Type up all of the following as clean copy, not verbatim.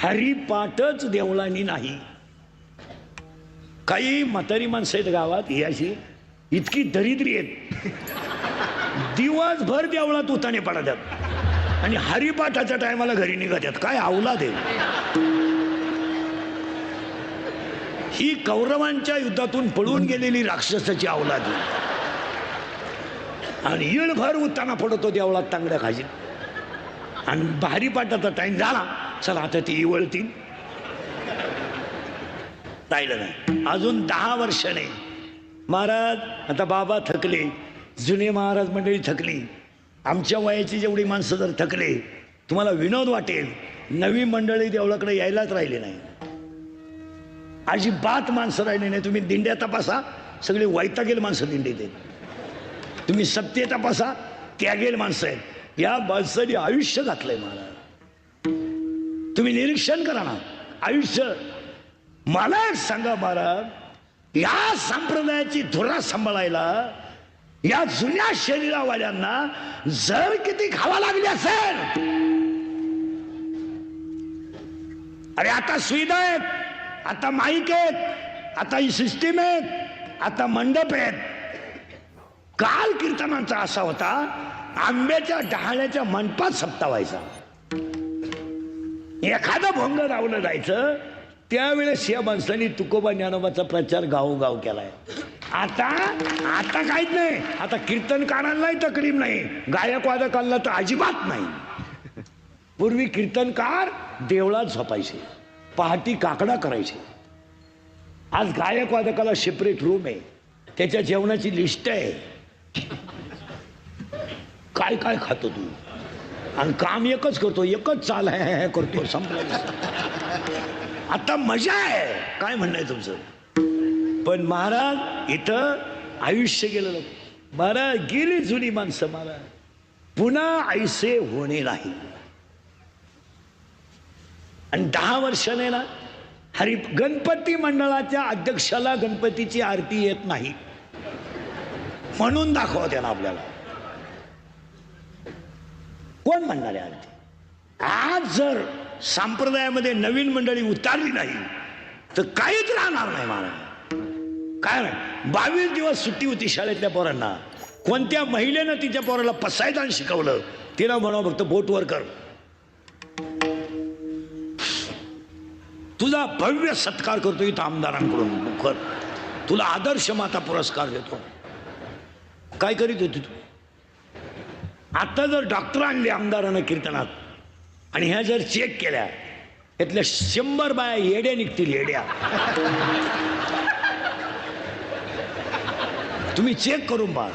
हरिपाठच देवळांनी नाही. काही म्हातारी माणसं आहेत गावात ही अशी इतकी दरिद्री आहेत, दिवसभर देवळात उताने पडतात आणि हरिपाठाच्या टायमाला घरी निघतात. काय अवलाद आहे ही. कौरवांच्या युद्धातून पळून गेलेली राक्षसाची अवलाद आहे. आणि येळभर उताना पडतो देवळात तांगड्या खाजीत आणि हरिपाठाचा टाइम झाला, चला आता ती इवळतील. राहिलं नाही. अजून 10 वर्ष नाही. महाराज आता बाबा थकले, जुने महाराज मंडळी थकली, आमच्या वयाची जेवढी माणसं जर थकले, तुम्हाला विनोद वाटेल, नवी मंडळी देवळाकडे यायलाच राहिली नाही. अजिबात माणसं राहिली नाही. तुम्ही दिंड्या तपासा, सगळी वैतागेल माणसं दिंडीत आहेत. तुम्ही सत्य तपासा, त्यागेल माणसं आहेत. या माणसाने आयुष्य घातलंय महाराज. तुम्ही निरीक्षण करा ना आयुष्य. मला एक सांगा महाराज, या संप्रदायाची धुरा सांभाळायला या जुन्या शरीरावाल्यांना जर किती खावा लागली असेल. अरे आता सुविधा आहेत, आता माईक आहेत, आता ही सिस्टीम आहेत, आता मंडप आहेत. काल कीर्तनांचा असा होता, आंब्याच्या डहाळ्याच्या मंडपात सप्ताह व्हायचा. एखादं भोंग लावलं जायचं. त्यावेळेस या माणसांनी तुकोबा ज्ञानोबाचा प्रचार गावोगाव केलाय. आता आता काहीच नाही. आता कीर्तनकारांनाही तकलीफ नाही, गायक वादकांना तर अजिबात नाही. पूर्वी कीर्तनकार देवळात झोपायचे, पहाटी काकडा करायचे. आज गायक वादकाला सेपरेट रूम आहे, त्याच्या जेवणाची लिस्ट आहे. काय काय खातो तू, आणि काम एकच करतो, एकच चाल आहे करतो, संपलं. आता मजा आहे. काय म्हणणं आहे तुमचं? पण महाराज इथं आयुष्य गेलं. महाराज गेली जुनी माणसं. महाराज पुन्हा ऐसे होणे नाही. आणि 10 वर्षाने ना गणपती मंडळाच्या अध्यक्षाला गणपतीची आरती येत नाही म्हणून दाखवा त्यांना आपल्याला. कोण म्हणणार आहे आरती? आज जर संप्रदायामध्ये नवीन मंडळी उतारली नाही तर काहीच राहणार नाही महाराज. काय नाही, 22 दिवस सुट्टी होती शाळेतल्या पोरांना. कोणत्या महिलेनं तिच्या पोराला पसायदान शिकवलं, तिला म्हणावं फक्त बोटवर कर. तुझा भव्य सत्कार करतो इथं आमदारांकडून मुखर, तुला आदर्श माता पुरस्कार देतो. काय करीत होती तू? आता जर डॉक्टर आणले आमदारानं कीर्तनात आणि ह्या जर चेक केल्या, यातल्या 100 बाया येड्या निघतील. येड्या. तुम्ही चेक करून पहा.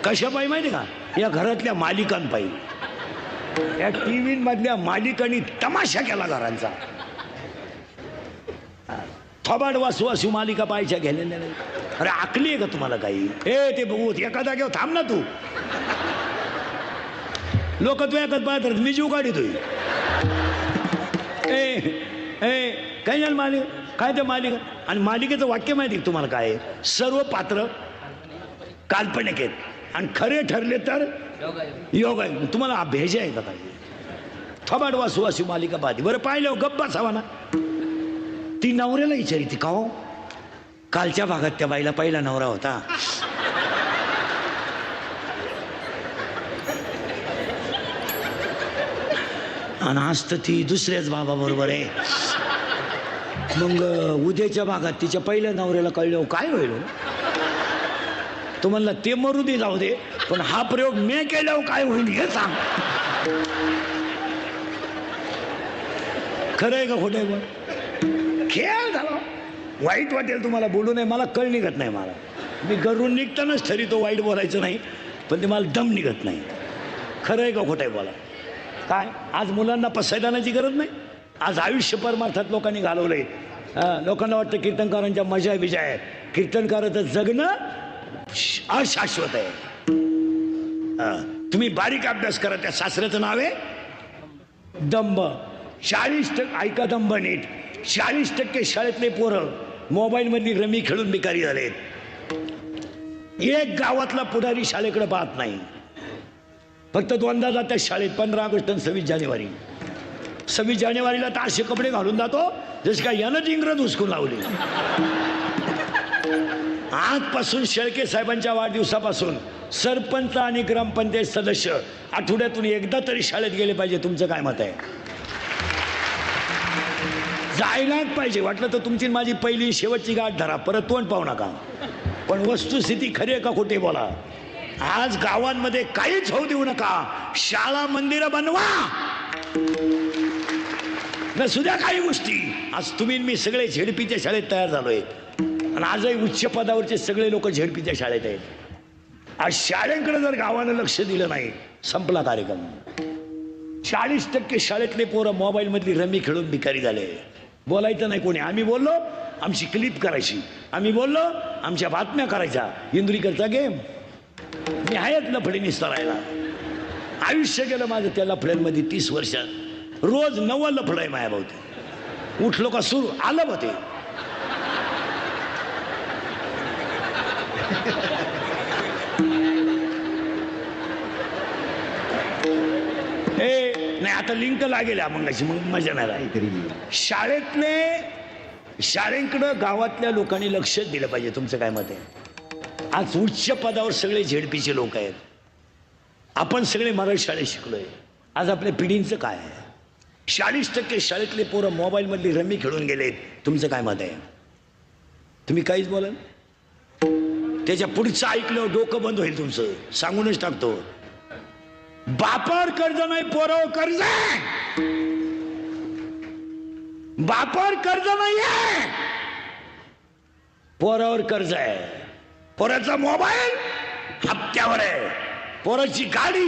कशा पाहिजे माहिती का? या घरातल्या मालिकांपायी, या टीव्ही मधल्या मालिकांनी तमाशा केला घरांचा. थोबाड वासू वासू मालिका पाहायच्या गेलेल्या नाही. अरे आकली आहे का तुम्हाला काही? ते बघू एका जागेवर थांब ना तू. लोक तू एकच पाहत मी जीव काढितोय. काय झालं मालिका? काय ते मालिका? आणि मालिकेचं वाक्य माहिती तुम्हाला काय? सर्व पात्र काल्पनिक आहेत आणि खरे ठरले तर योग आहे. तुम्हाला भेज आहे का काही? थोबाड वासू वासू मालिका पाहते. बरं पाहिलं गप्प बसावा ना. ती नवऱ्याला विचारी ती का हो, कालच्या भागात त्या बाईला पहिला नवरा होता. आणि आज तर ती दुसऱ्याच बाबा बरोबर आहे. मग उद्याच्या भागात तिच्या पहिल्या नवऱ्याला कळलं काय होईल? तो म्हणला ते मरू दे, जाऊ दे, पण हा प्रयोग मी केल्यावर काय होईल हे सांग. खरं आहे का खोटं आहे? पण खेळ झाला. वाईट वाटेल तुम्हाला, बोलू नये, मला कळ निघत नाही. मला मी घरून निघतानाच ठरवतो वाईट बोलायचं नाही, पण ते मला दम निघत नाही. खरं आहे का खोटं आहे? बोला. काय आज मुलांना पसायदानाची गरज नाही. आज आयुष्य परमार्थात लोकांनी घालवलंय. लोकांना वाटतं कीर्तनकारांच्या मजा बिजा आहे. कीर्तनकाराचं जगणं अशाश्वत आहे. तुम्ही बारीक अभ्यास करा. त्या शास्त्राचं नाव आहे दंभ. 40% ऐका दंभ नीट. 40% शाळेतले पोरं मोबाईलमधली रमी खेळून भिकारी झालेत. एक गावातला पुढारी शाळेकडे पाहत नाही. फक्त 2दा जातात शाळेत, 15 ऑगस्ट आणि 26 जानेवारी. 26 जानेवारीला तर असे कपडे घालून जातो जसे काय यानं इंग्रज हुसकून लावली. आजपासून शेळके साहेबांच्या वाढदिवसापासून सरपंच आणि ग्रामपंचायत सदस्य आठवड्यातून एकदा तरी शाळेत गेले पाहिजे. तुमचं काय मत आहे? जायलाच पाहिजे. वाटलं तर तुमची माझी पहिली शेवटची गाठ धरा, परत तोंड पाहू नका. पण वस्तुस्थिती खरी आहे का खोटे बोला. आज गावांमध्ये काहीच होऊ देऊ नका. शाळा मंदिरं बनवा, नसू द्या काही गोष्टी. आज तुम्ही मी सगळे झेडपीच्या शाळेत तयार झालोय आणि आजही उच्च पदावरचे सगळे लोक झेडपीच्या शाळेत आहेत. आज शाळेकडे जर गावानं लक्ष दिलं नाही, संपला कार्यक्रम. 40% शाळेतले पोरं मोबाईल मधली रमी खेळून भिकारी झाले. बोलायचं नाही कोणी. आम्ही बोललो आमची क्लिप करायची, आम्ही बोललो आमच्या बातम्या करायच्या. इंदुरीकरचा गेम. मी आहेच लफडे निस्तरायला. आयुष्य गेलं माझं त्या लफड्यांमध्ये. 30 वर्षात रोज 9 लफड आहे माया भावती. उठलो का सुरू आलं बा ते. नाही आता लिंक लागेल मंगाशी, मग मजा नाही राहिली. शाळेकडं गावातल्या लोकांनी लक्ष दिलं पाहिजे. तुमचं काय मत आहे? आज उच्च पदावर सगळे झेडपीचे लोक आहेत. आपण सगळे मराठी शाळेत शिकलोय. आज आपल्या पिढींचं काय आहे? 40% शाळेतले पोरं मोबाईल मधली रमी खेळून गेलेत. तुमचं काय मत आहे? तुम्ही काहीच बोला. त्याच्या पुढचं ऐकलं डोकं बंद होईल तुमचं. सांगूनच टाकतो. बापावर कर्ज नाही, पोरावर कर्ज आहे. बापावर कर्ज नाहीये, पोरावर कर्ज आहे. पोराचा मोबाईल हप्त्यावर आहे, पोराची गाडी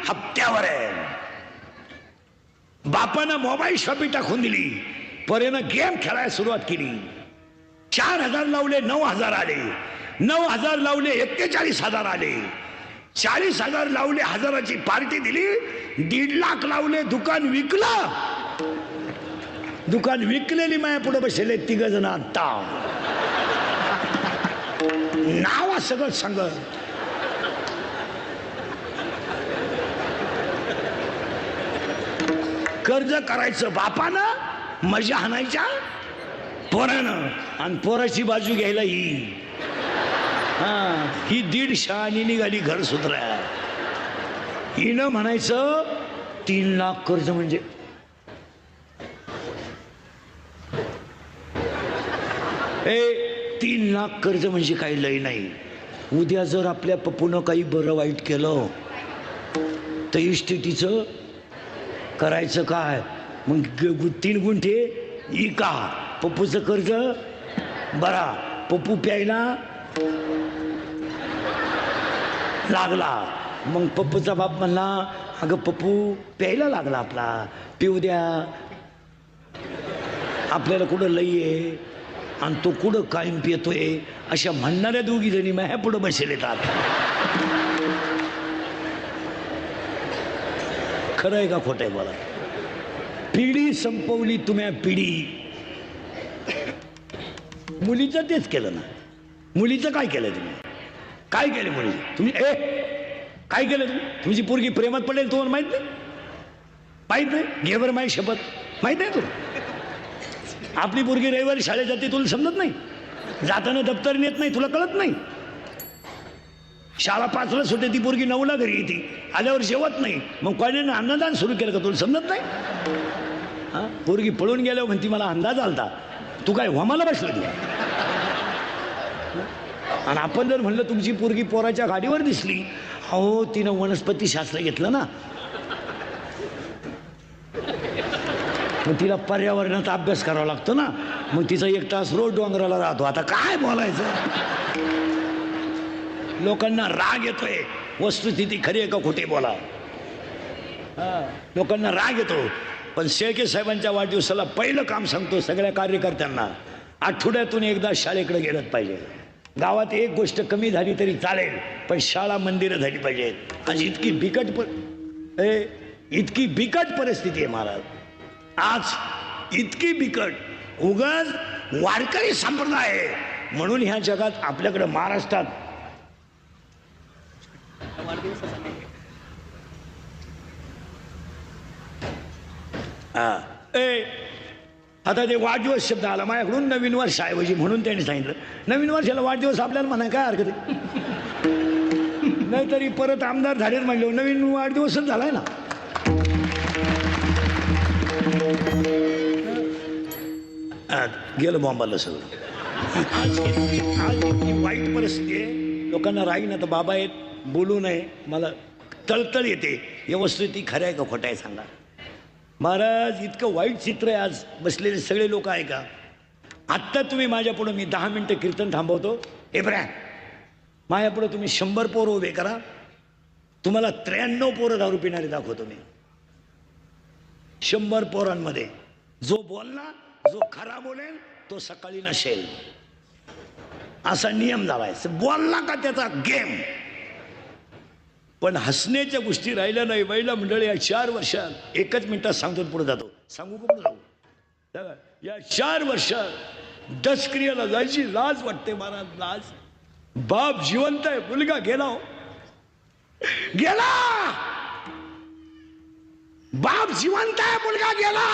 हप्त्यावर आहे. बापानं मोबाईल शॉपी टाकून दिली, पोरेनं गेम खेळायला सुरुवात केली. 4,000 लावले 9,000 आले, 9,000 लावले 41,000 आले, 40,000 लावले 1,000ची पार्टी दिली, 1.5 लाख लावले दुकान विकलं. दुकान विकलेली माया पुढे बसले 3 जण. आता नाव सगळं सांग. कर्ज करायचं बापानं, मजा हाणायच्या पोरानं, आणि पोराची बाजू घ्यायला ही. ही 1.5 शहाणी निघाली घर सुधराय. हिनं म्हणायचं 3 लाख कर्ज म्हणजे. ए 3 लाख कर्ज म्हणजे काही लय नाही. उद्या जर आपल्या पप्पूनं काही बरं वाईट केलं तर इस्टेटीचं करायचं काय? मग 3 गुंठे इका. पप्पूचं कर्ज बरा. पप्पू प्यायला लागला. मग पप्पूचा बाप म्हणला अगं पप्पू प्यायला लागला आपला, पिऊ द्या. आपल्याला कुठं लई आहे आणि तो कुठं कायम पितोय. अशा म्हणणाऱ्या 2 जणी माझ्या पुढं बसेल येतात. खरं आहे का खोटं आहे बोला. पिढी संपवली तुम्ही. पिढी. मुलीचं तेच केलं ना. मुलीचं काय केलं तुम्ही? काय केलं मुलीचं तुम्ही? काय केलं तुम्ही? तुमची पोरगी प्रेमात पडेल तुम्हाला माहित नाही? माहित नाही? घे बरं माझी शपथ. माहित नाही तुला? आपली पोरगी रविवारी शाळेत जाते, तुला समजत नाही? जाताना दप्तर नेत नाही, तुला कळत नाही? शाळा 5ला सुटे, ती पोरगी 9ला घरी येते. आल्यावर जेवत नाही, मग कोणाने अन्नदान सुरू केलं का? तुला समजत नाही? हा, पोरगी पळून गेल्यावर म्हणती मला अंदाज आलता. तू काय व्हामाला बसलं तुला? आणि आपण जर म्हणलं तुमची पोरगी पोराच्या गाडीवर दिसली, हो तिनं वनस्पती शास्त्र घेतलं ना, मग तिला पर्यावरणाचा अभ्यास करावा लागतो ना, मग तिचा 1 तास रोज डोंगराला राहतो. आता काय बोलायचं? लोकांना राग येतोय. वस्तुस्थिती खरी आहे का खोटे बोला. लोकांना राग येतो. पण शेळके साहेबांच्या वाढदिवसाला पहिलं काम सांगतो सगळ्या कार्यकर्त्यांना, आठवड्यातून एकदा शाळेकडे गेलंच पाहिजे. गावात एक गोष्ट कमी झाली तरी चालेल, पण शाळा मंदिरं झाली पाहिजेत. आज इतकी बिकट परिस्थिती आहे महाराज. आज इतकी बिकट. उगाच वारकरी संप्रदाय आहे म्हणून ह्या जगात आपल्याकडे महाराष्ट्रात हा ए आता ते वाढदिवस शब्द आला माझ्याकडून, नवीन वर्ष ऐवजी म्हणून त्यांनी सांगितलं नवीन वर्षाला वाढदिवस आपल्याला म्हणा काय हरकत आहे. नाहीतरी परत आमदार झालेत म्हणले नवीन वाढदिवसच झालाय ना. गेलं बॉम्बाला सगळं. आज इतकी वाईट परिस्थिती आहे, लोकांना राहीन आता बाबा आहेत बोलू नये, मला तळतळ येते. या वस्तू ती खरं आहे का खोटं आहे सांगा महाराज. इतकं वाईट चित्र आहे आज बसलेले सगळे लोक आहे का. आत्ता तुम्ही माझ्यापुढं मी 10 मिनटं कीर्तन थांबवतो. एब्रा माझ्यापुढं तुम्ही 100 पोरं उभे करा, तुम्हाला 93 पोरं दारू पिणारे दाखवतो मी. 100 पोरांमध्ये जो बोलला, जो खरा बोलेल तो सकाळी नसेल, असा नियम झालाय. बोलला का त्याचा गेम. पण हसण्याच्या गोष्टी राहिल्या नाही. महिला मंडळी या 4 वर्षात, एकच मिनिटात सांगतो पुढे जातो, सांगू का पुढे जाऊ. या 4 वर्षात दशक्रियाला जायची लाज वाटते महाराज, लाज. बाप जिवंत आहे, मुलगा गेला हो. गेला. बाप जिवंत आहे, मुलगा गेला.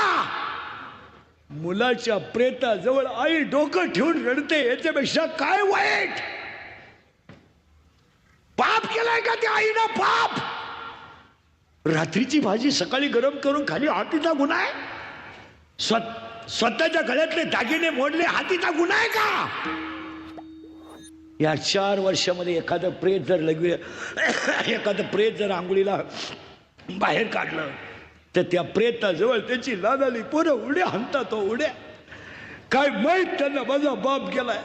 मुलाच्या प्रेताजवळ आई डोकं ठेवून रडते, याच्यापेक्षा काय वाईट. पाप केलाय का त्या आईनं, पाप. रात्रीची भाजी सकाळी गरम करून खाली, हातीचा गुन्हा आहे. स्वतःच्या गळ्यातले दागिने मोडले, हातीचा गुन्हा आहे का. या 4 वर्षामध्ये एखादं प्रेत जर लगवी, एखादं प्रेत जर आंघोळीला बाहेर काढलं तर त्या प्रेताजवळ त्याची लादाली पोरं उड्या हाणतात. उड्या. काय माहीत त्यांना माझा बाप गेलाय,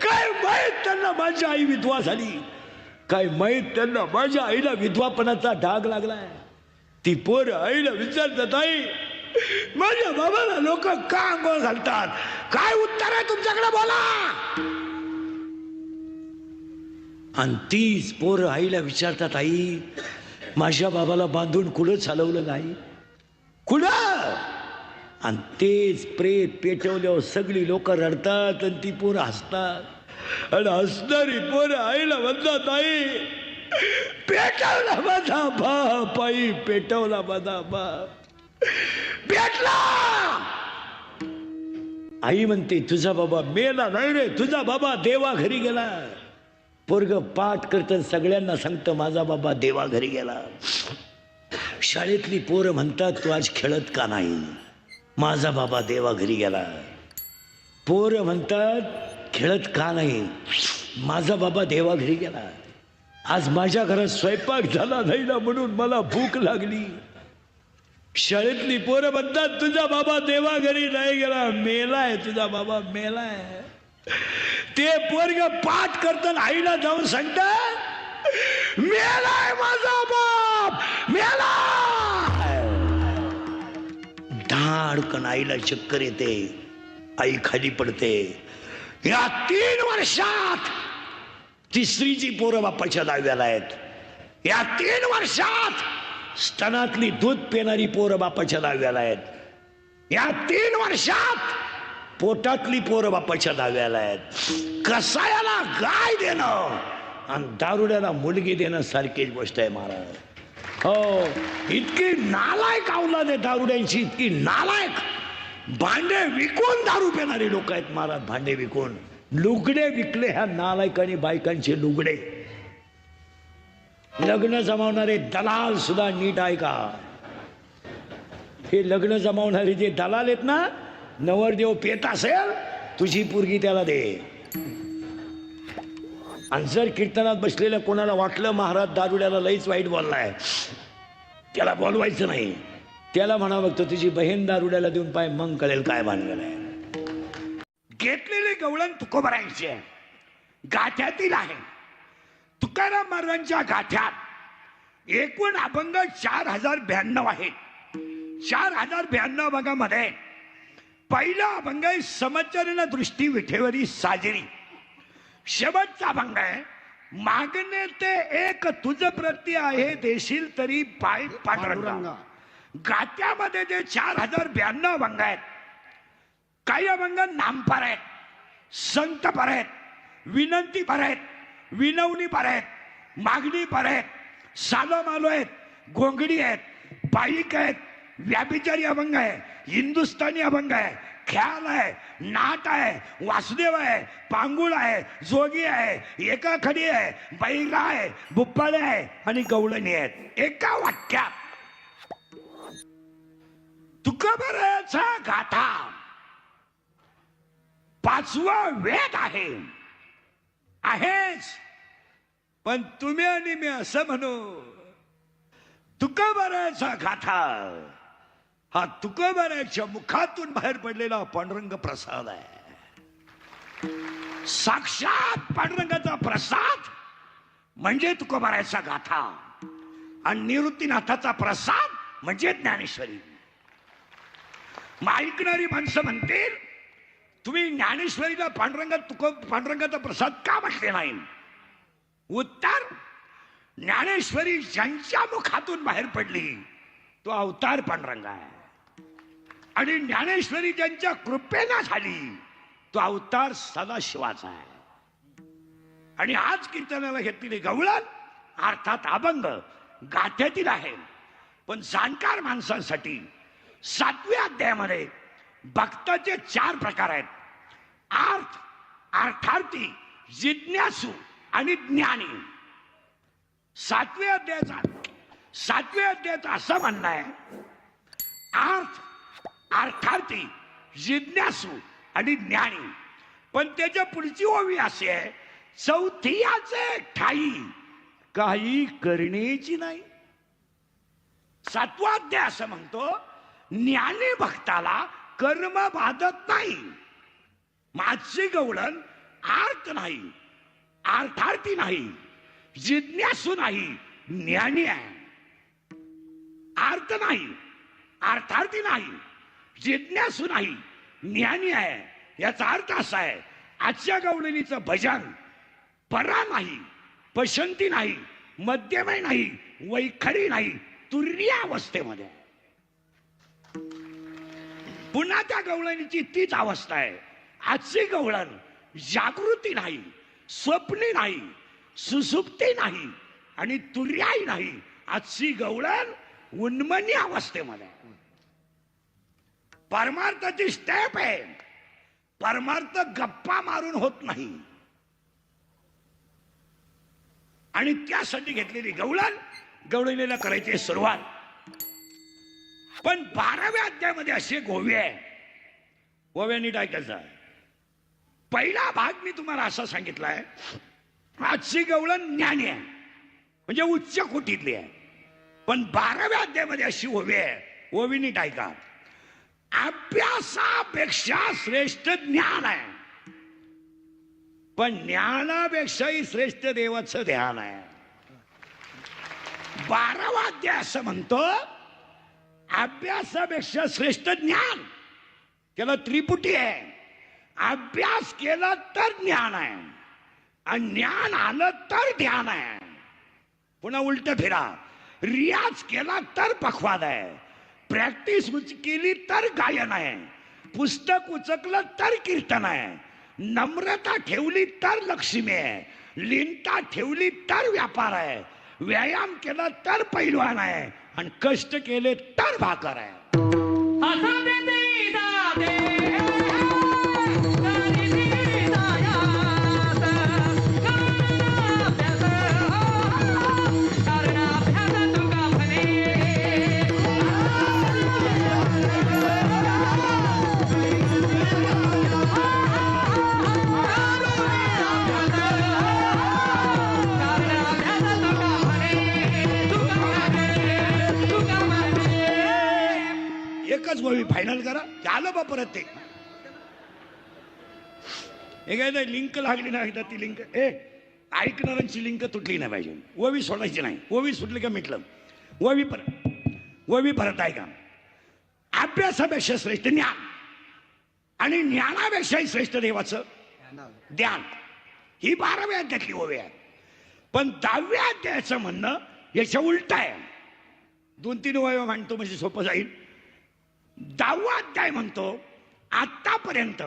काय माहीत त्यांना माझी आई विधवा झाली, काय माहीत त्यांना माझ्या आईला विधवापणाचा डाग लागलाय. ती पोरं आईला विचारतात, आई माझ्या बाबाला लोक का आंघोळ घालतात, काय उत्तर आहे तुमच्याकडे बोला. आणि तीच पोरं आईला विचारतात, आई माझ्या बाबाला बांधून कुठं चालवलं नाही, कुठं. आणि तेच प्रेत पेटवल्यावर सगळी लोक रडतात आणि ती पोरं हसतात. आणि हसणारी पोरं आईला म्हणतात, आई पेटवला माझा बाप, आई पेटवला माझा बाप, पेटला. आई म्हणते तुझा बाबा मेला नाही रे, तुझा बाबा देवा घरी गेला. पोरग पाठ करतं, सगळ्यांना सांगतं माझा बाबा देवा घरी गेला. शाळेतली पोरं म्हणतात तू आज खेळत का नाही, माझा बाबा देवा घरी गेला. पोरं म्हणतात खेळत का नाही, माझा बाबा देवा घरी गेला. आज माझ्या घरात स्वयंपाक झाला नाही ना म्हणून मला भूक लागली. शाळेतली पोरं म्हणतात तुझा बाबा देवा घरी नाही गेला, मेलाय तुझा बाबा, मेलाय. ते पोरग पाठ करतात, आईला जाऊन सांगतात मेलाय माझा बाप, मेला. धाडकन आईला चक्कर येते, आई खाली पडते. या 3 वर्षात तिसरीची पोरं बाप्पाच्या दाव्याला आहेत. या 3 वर्षात स्तनातली दूध पिणारी पोरं बाप्पाच्या दाव्याला आहेत. या 3 वर्षात पोटातली पोरं बाप्पाच्या दाव्याला आहेत. कसायाला गाय देणं आणि दारुड्याला मुलगी देणं सारखीच गोष्ट आहे महाराज. हो, इतकी नालायक औलाद आहे दारुड्यांची, इतकी नालायक. भांडे विकून दारू पिणारे लोक आहेत महाराज, भांडे विकून. लुगडे विकले ह्या नालायकांनी बायकांचे लुगडे. लग्न जमावणारे दलाल सुद्धा नीट आहे का. हे लग्न जमावणारे जे दलाल आहेत ना, नवरदेव पेत असेल तुझी पोरगी त्याला दे. आणि जर कीर्तनात बसलेल्या कोणाला वाटलं महाराज दारुड्याला लईच वाईट बोललाय, त्याला बोलवायचं नाही. त्याला म्हणा बघतो तुझी बहीण दारुड्याला देऊन पाय, मग कळेल काय भानगड आहे. घेतलेले गवळण तुकोबरायचे गाठ्यातील आहे. तुकाराम महाराजांच्या गाठ्यात एकूण अभंग 4092 आहेत. 4092 अभंगामध्ये पहिला अभंग आहे समचरण दृष्टी विठेवरी साजरी. शेवटचा अभंग आहे मागणे ते एक तुझ प्रती आहे, देशील तरी पाय पांडुरंगा. गात्यामध्ये जे 4092 अभंग आहेत, काही अभंग नामपर आहेत, संतपर आहेत, विनंतीपर आहेत, विनवणीपर आहेत, मागणीपर आहेत, सालो मालो आहेत, घोंगडी आहेत, बाईक आहेत, व्याभिचारी अभंग आहे, हिंदुस्थानी अभंग आहे, ख्याल आहे, नाट आहे, वासुदेव आहे, पांगुळ आहे, जोगी आहे, एका खडी आहे, बैरा आहे, बुप्पाळे आहे आणि गवळणी आहेत. एका वाक्यात तुकोबराचा गाथा पाचवा वेद आहेच. पण तुम्ही आणि मी असं म्हणू, तुकोबराचा गाथा हा तुकोबराच्या मुखातून बाहेर पडलेला पांडुरंग प्रसाद आहे. साक्षात पांडुरंगाचा प्रसाद म्हणजे तुकोबराचा गाथा आणि निवृत्तीनाथाचा प्रसाद म्हणजे ज्ञानेश्वरी. ऐकणारी माणसं म्हणतील, तुम्ही ज्ञानेश्वरीला पांडुरंगाचा प्रसाद का म्हटले नाही? उत्तर, ज्ञानेश्वरी ज्यांच्या मुखातून बाहेर पडली तो अवतार पांडुरंग आहे आणि ज्ञानेश्वरी ज्यांच्या कृपेने झाली तो अवतार सदाशिवाचा आहे. आणि आज कीर्तनाला घेतलेली गवळण अर्थात अभंग गाथ्यातील आहे. पण जाणकार माणसांसाठी 7व्या अध्यायामध्ये भक्ताचे 4 प्रकार आहेत: अर्थ, अर्थार्थी, जिज्ञासू आणि ज्ञानी. 7व्या अध्यायाचं असं म्हणणं आहे, अर्थ, अर्थार्थी, जिज्ञासू आणि ज्ञानी. पण त्याच्या पुढची ओवी अशी आहे, चौथियाचे ठाई काही करण्याची नाही. 7वा अध्याय असं म्हणतो, ज्ञानी भक्ताला कर्म बाधत नाही. माझी गवळण अर्थ नाही, अर्थार्थी नाही, जिज्ञासू नाही, ज्ञानी आहे. अर्थ नाही, अर्थार्थी नाही, जिज्ञासू नाही, ज्ञानी आहे. याचा अर्थ असा आहे, आजच्या गवळणीचं भजन परा नाही, पसंती नाही, मध्यमय नाही, वैखरी नाही, तुर्य अवस्थेमध्ये. पुन्हा त्या गवळणीची तीच अवस्था आहे. आजची गवळण जागृती नाही, स्वप्नी नाही, सुसुप्ती नाही आणि तुर्याही नाही. आजची गवळण उन्मनी अवस्थेमध्ये. परमार्थाची स्टेप आहे. परमार्थ गप्पा मारून होत नाही आणि त्यासाठी घेतलेली गवळणीला करायची सुरुवात. पण 12व्या अध्यायामध्ये असे गोवे आहे. गोव्यानी टाकायचा पहिला भाग मी तुम्हाला असा सांगितलाय, आजची गवळण ज्ञानी आहे म्हणजे उच्च कोटीतली आहे. पण 12व्या अध्यायामध्ये अशी ओवी आहे, ओवीनी टाका, अभ्यासापेक्षा श्रेष्ठ ज्ञान आहे. पण ज्ञानापेक्षाही श्रेष्ठ देवाचं ध्यान आहे. 12वा अध्याय असं म्हणतो, अभ्यासापेक्षा श्रेष्ठ ज्ञान. त्याला त्रिपुटी आहे. अभ्यास केला तर ज्ञान आहे आणि ज्ञान आलं तर ध्यान आहे. पुन्हा उलट फिरा, रियाज केला तर पखवाद आहे, प्रॅक्टिस केली तर गायन आहे, पुस्तक उचकलं तर कीर्तन आहे, नम्रता ठेवली तर लक्ष्मी आहे, लीनता ठेवली तर व्यापार आहे, व्यायाम केला तर पैलवान आहे आणि कष्ट केले तर भाकर आहे. एकच गोवी फायनल करा, आलं बा परत ते. एकदा लिंक लागली ना, एकदा ती लिंक ऐकणाऱ्यांची लिंक तुटली नाही पाहिजे. ओवी सोडायची नाही. ओवी सुटली का मिटलं. ओवी परत ऐका. अभ्यासापेक्षा श्रेष्ठ ज्ञान आणि ज्ञानापेक्षाही श्रेष्ठ देवाचं ध्यान. ही 12व्या अध्यायातली ओवी आहे. पण 10व्या अध्यायाचं म्हणणं याच्या उलट आहे. 2-3 ओव्या म्हणतो म्हणजे सोपं जाईल. 10वा अध्याय म्हणतो, आतापर्यंत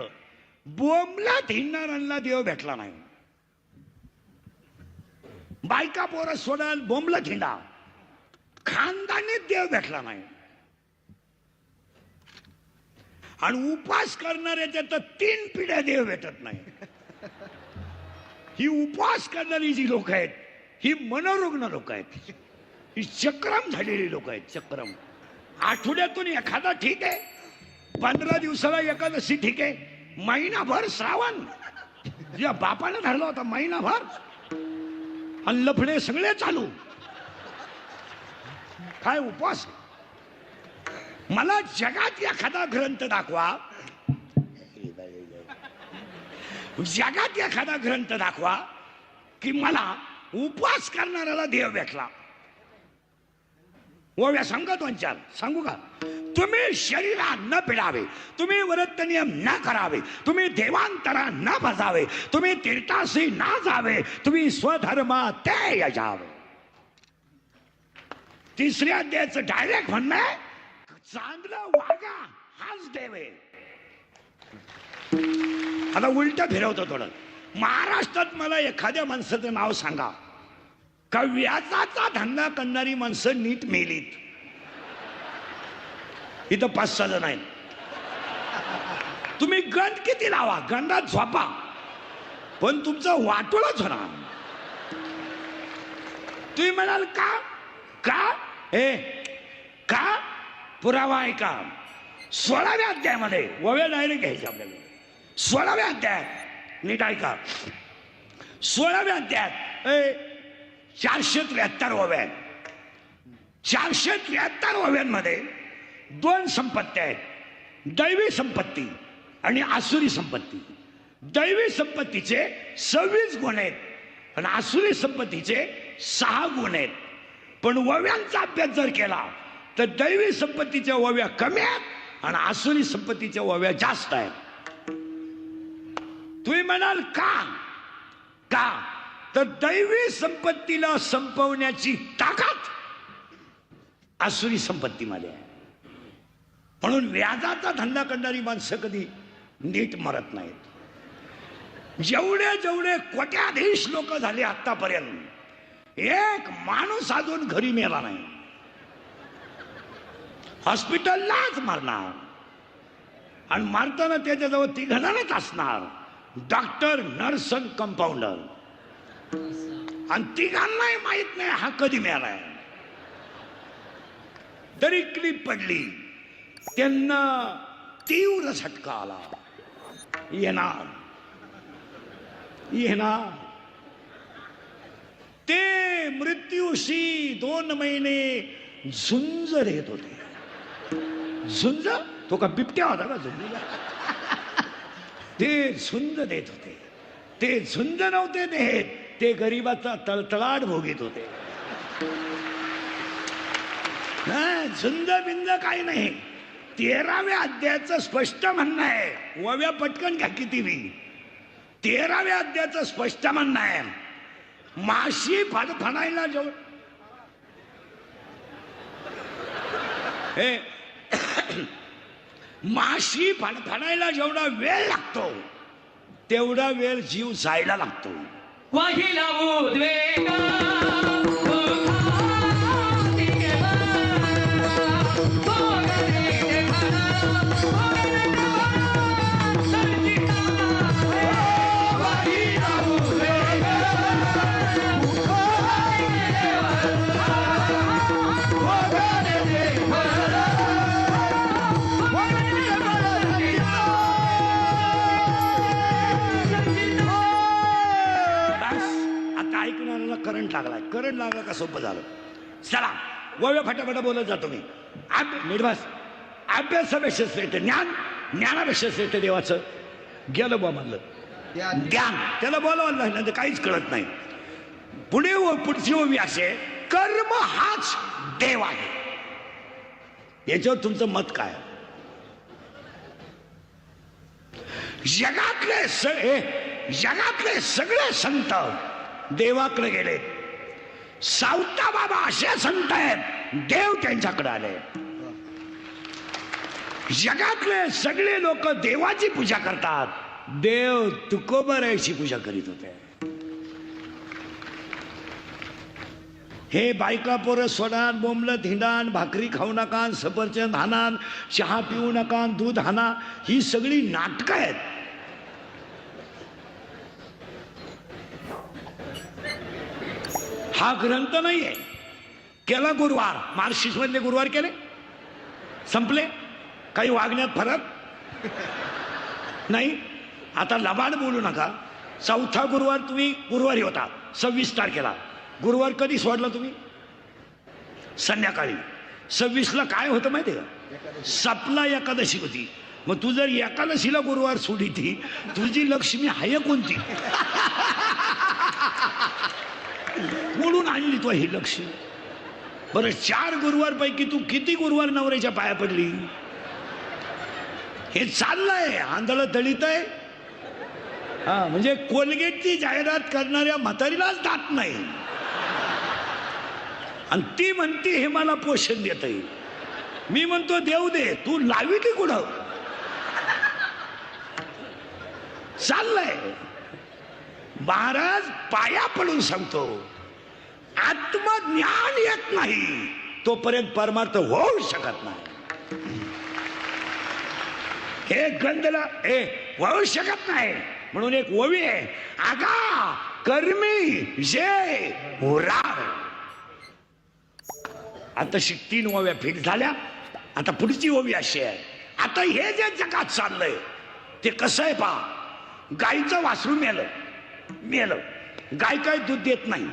बोंबलात हिंडणाऱ्यांना देव भेटला नाही. बायका पोरं सोडाल बोंबलात हिंडा, खानदानीत देव भेटला नाही. आणि उपवास करणाऱ्याच्या तर 3 पिढ्या देव भेटत नाही. ही उपवास करणारी जी लोक आहेत ही मनोरुग्ण लोक आहेत, ही चक्रम झालेली लोक आहेत. चक्रम. आठवड्यातून एखादा ठीक आहे, 15 दिवसाला एकादशी ठीक आहे, महिनाभर श्रावण या बापानं धरला होता, महिनाभर. आणि लफडे सगळे चालू. काय उपवास? मला जगात एखादा ग्रंथ दाखवा, जगात एखादा ग्रंथ दाखवा की मला उपवास करणाऱ्याला देव भेटला. ओव्या सांगा 2-4 सांगू का? तुम्ही शरीरा न पिडावे, तुम्ही व्रत नियम न करावे, तुम्ही देवांतरा न भजावे, तुम्ही तीर्थासी न जावे, तुम्ही स्वधर्म ते यजावे. तिसऱ्या अध्यायाचं डायरेक्ट म्हणणं आहे, चांगलं वागा हाच देव आहे. आता उलट फिरवतो थोडं. महाराष्ट्रात मला एखाद्या माणसाचं नाव सांगा का व्याजाचा धंदा करणारी माणसं नीट मेलीत. इथं 5-6 जण आहेत. तुम्ही गंध किती लावा, गंधात झोपा, पण तुमचं वाटोळच होणार. तुम्ही म्हणाल का का हे का पुरावा आहे का? 16व्या अध्यायामध्ये वव्या डायरेक्ट घ्यायचे आपल्याला. 16व्या अध्यायात नीट ऐका. 16व्या अध्यायात 473 ओव्या आहेत. 473 ओव्यांमध्ये 2 संपत्ती आहेत, दैवी संपत्ती आणि आसुरी संपत्ती. दैवी संपत्तीचे 26 गुण आहेत आणि आसुरी संपत्तीचे 6 गुण आहेत. पण ओव्यांचा अभ्यास जर केला तर दैवी संपत्तीच्या ओव्या कमी आहेत आणि आसुरी संपत्तीच्या ओव्या जास्त आहेत. तुम्ही म्हणाल का का तर दैवी संपत्तीला संपवण्याची ताकद आसुरी संपत्तीमध्ये आहे. म्हणून व्याजाचा धंदा करणारी माणसं कधी नीट मरत नाहीत. जेवढे जेवढे कोट्याधीश लोक झाले आतापर्यंत, एक माणूस अजून घरी मेला नाही. हॉस्पिटललाच मारणार आणि मारताना त्याच्याजवळ 3 जणच असणार, डॉक्टर, नर्स, कंपाऊंडर. आणि 3घांनाही माहित नाही हा कधी मेलाय. तरी क्लिप पडली, त्यांना तीव्र झटका आला. येणार येणार. ते मृत्यूशी 2 महिने झुंज देत होते. झुंज? तो का बिबट्या होता का झुंजला? ते झुंज देत होते. ते झुंज नव्हते देत, ते गरीबाचा तळतळाट भोगीत होते. झुंज बिंज काही नाही. 13व्या अध्यायाचं स्पष्ट म्हणणं आहे. ओव्या पटकन घ्या किती बी. 13व्या अध्यायाचं स्पष्ट म्हणणं आहे, माशी फडफडायला जेवढ माशी फडफडायला जेवढा वेळ लागतो तेवढा वेळ जीव जायला लागतो. करंट लागलाय. करंट लागला का सोपं झालं. चला वव्य फटाफट बोलत जातो मी. निर्वास अभ्यासापेक्षा श्रेष्ठ ज्ञान, ज्ञानापेक्षा श्रेष्ठ देवाचं गेलं बा म्हणलं ज्ञान. त्याला बोलावं नाही तर काहीच कळत नाही. पुढे पुढची ओवी असे, कर्म हाच देव आहे. याच्यावर तुमचं मत काय? जगातले सगळे संत देवाकडे गेले. सावता बाबा असे संत आहेत, देव त्यांच्याकडे आले. जगातले सगळे लोक देवाची पूजा करतात, देव तुकोबारायची पूजा करीत होते. हे बायका पोरं सोडान, बोंबलत हिंडान, भाकरी खाऊ नका, सफरचंद हाना, चहा पिऊ नका, दूध हाना, ही सगळी नाटकं आहेत. हा ग्रंथ नाहीये. केला गुरुवार, मार्क्सिस्ट मधले गुरुवार केले, संपले. काही वागण्यात फरक नाही. आता लबाड बोलू नका. चौथा गुरुवार तुम्ही गुरुवारी होता 26 तारखेला. गुरुवार कधी सोडला तुम्ही? संध्याकाळी. 26ला काय होतं माहिती आहे का? सपला एकादशी होती. मग तू जर एकादशीला गुरुवार सोडी ती, तुझी लक्ष्मी आहे कोणती? म्हणून आणली तू ही लक्ष्मी. बरं 4 गुरुवार पैकी तू किती गुरुवार नवऱ्याच्या पाया पडली? हे चाललंय, आंधळ दळीत आहे. हा, म्हणजे कोलगेटची जाहिरात करणाऱ्या म्हातारीलाच दात नाही आणि ती म्हणते हे मला पोषण देत आहे. मी म्हणतो देऊ दे, तू लावी की कुठं? चाललंय. महाराज पाया पडून सांगतो, आत्मज्ञान येत नाही तोपर्यंत परमार्थ होऊ शकत नाही. हे गंधला हे होऊ शकत नाही. म्हणून एक ओवी आहे, आगा कर्मी जे होरार. आता 3 ओव्या फिट झाल्या. आता पुढची ओवी अशी आहे, आता हे जे जगात चाललंय ते कसं आहे पहा. गाईचं वासरू मेलं, गाय काय दूध देत नाही.